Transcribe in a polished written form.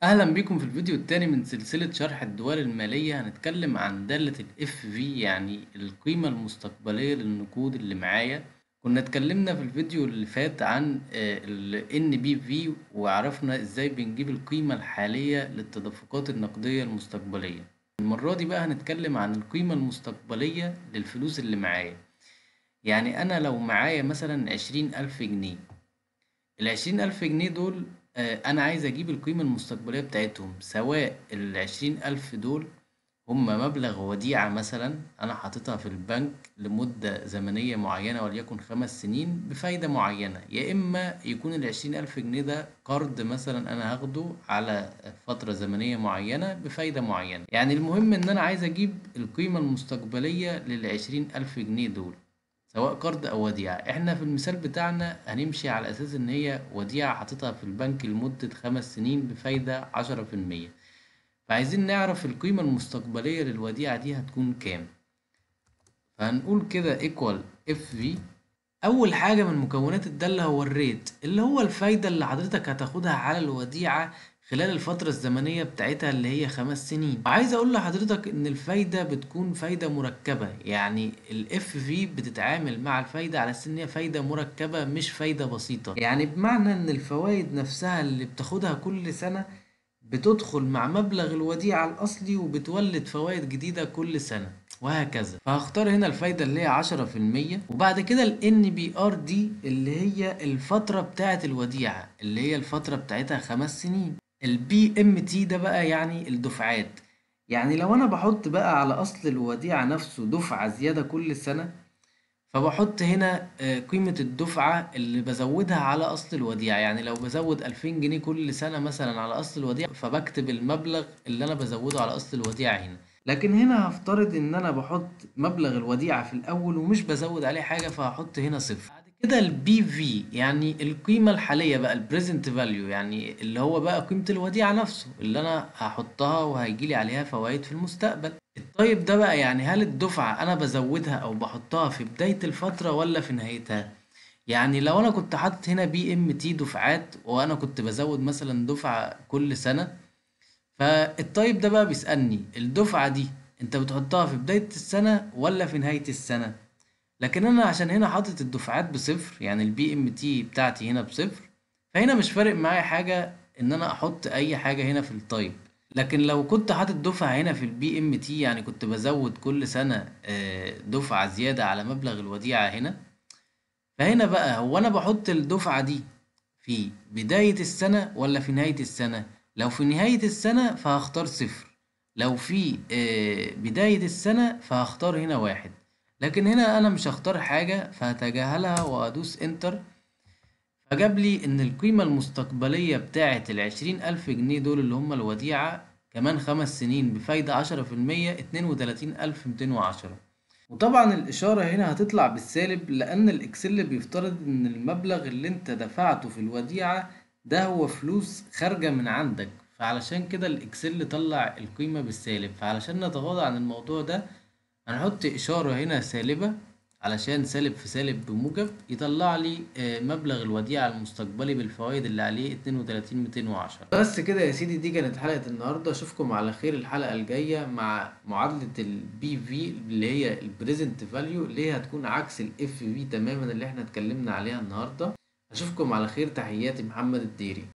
أهلا بكم في الفيديو الثاني من سلسلة شرح الدول المالية. هنتكلم عن دالة ال FV، يعني القيمة المستقبلية للنقود اللي معايا. كنا اتكلمنا في الفيديو اللي فات عن ال NBV، وعرفنا ازاي بنجيب القيمة الحالية للتدفقات النقدية المستقبلية. المرة دي بقى هنتكلم عن القيمة المستقبلية للفلوس اللي معايا. يعني أنا لو معايا مثلا 20,000 جنيه، ال20,000 جنيه دول أنا عايز أجيب القيمة المستقبلية بتاعتهم، سواء ال20,000 دول هم مبلغ وديعة مثلا أنا حاططها في البنك لمدة زمنية معينة، وليكن 5 سنين بفايدة معينة، يا إما يكون ال20,000 جنيه ده قرض مثلا أنا هاخده على فترة زمنية معينة بفايدة معينة. يعني المهم إن أنا عايز أجيب القيمة المستقبلية لل20,000 جنيه دول، سواء قرض أو وديعة. احنا في المثال بتاعنا هنمشي على أساس إن هي وديعة حاططها في البنك لمدة 5 سنين بفايدة 10%. فعايزين نعرف القيمة المستقبلية للوديعة دي هتكون كام. فهنقول كده equal FV. أول حاجة من مكونات الدالة هو الريت، اللي هو الفايدة اللي حضرتك هتاخدها على الوديعة خلال الفترة الزمنية بتاعتها اللي هي 5 سنين. وعايز أقول لحضرتك إن الفايدة بتكون فايدة مركبة، يعني ال FV بتتعامل مع الفايدة على أساس إن هي فايدة مركبة مش فايدة بسيطة، يعني بمعنى إن الفوائد نفسها اللي بتاخدها كل سنة بتدخل مع مبلغ الوديعة الأصلي وبتولد فوائد جديدة كل سنة، وهكذا. فهختار هنا الفايدة اللي هي 10%، وبعد كده ال NBR دي اللي هي الفترة بتاعة الوديعة، اللي هي الفترة بتاعتها 5 سنين. ال BMT ده بقى يعني الدفعات، يعني لو أنا بحط بقى على أصل الوديعة نفسه دفعة زيادة كل سنة، فبحط هنا قيمة الدفعة اللي بزودها على أصل الوديعة. يعني لو بزود 2000 جنيه كل سنة مثلا على أصل الوديعة، فبكتب المبلغ اللي أنا بزوده على أصل الوديعة هنا. لكن هنا هفترض إن أنا بحط مبلغ الوديعة في الأول ومش بزود عليه حاجة، فهحط هنا صفر. بعد كده البي في، يعني القيمة الحالية بقى، البريزنت فاليو، يعني اللي هو بقى قيمة الوديعة نفسه اللي أنا هحطها وهيجيلي عليها فوائد في المستقبل. الطيب ده بقى يعني هل الدفعة أنا بزودها أو بحطها في بداية الفترة ولا في نهايتها؟ يعني لو أنا كنت حاطط هنا BMT دفعات، وأنا كنت بزود مثلا دفعة كل سنة، فالطيب ده بقى بيسألني الدفعة دي أنت بتحطها في بداية السنة ولا في نهاية السنة؟ لكن أنا عشان هنا حاطط الدفعات بصفر، يعني الBMT بتاعتي هنا بصفر، فهنا مش فارق معايا حاجة إن أنا أحط أي حاجة هنا في الطيب. لكن لو كنت حاطط دفعة هنا في الBMT، يعني كنت بزود كل سنة دفعة زيادة على مبلغ الوديعة هنا، فهنا بقى هو أنا بحط الدفعة دي في بداية السنة ولا في نهاية السنة؟ لو في نهاية السنة فهختار صفر، لو في بداية السنة فهختار هنا واحد. لكن هنا أنا مش هختار حاجة، فهتجاهلها وأدوس انتر، فجاب لي إن القيمة المستقبلية بتاعة ال20,000 جنيه دول اللي هم الوديعة كمان 5 سنين بفايدة 10%، 32,210. وطبعا الإشارة هنا هتطلع بالسالب، لأن الإكسل بيفترض إن المبلغ اللي أنت دفعته في الوديعة ده هو فلوس خارجة من عندك، فعلشان كده الإكسل طلع القيمة بالسالب. فعلشان نتغاضى عن الموضوع ده هنحط إشارة هنا سالبة، علشان سالب في سالب بموجب يطلع لي مبلغ الوديعة المستقبلي بالفوائد اللي عليه 32,210. بس كده يا سيدي، دي كانت حلقة النهاردة. أشوفكم على خير الحلقة الجاية مع معادلة البي في اللي هي البريزنت فاليو، اللي هي هتكون عكس الاف في تماما اللي احنا اتكلمنا عليها النهاردة. أشوفكم على خير، تحياتي محمد الديري.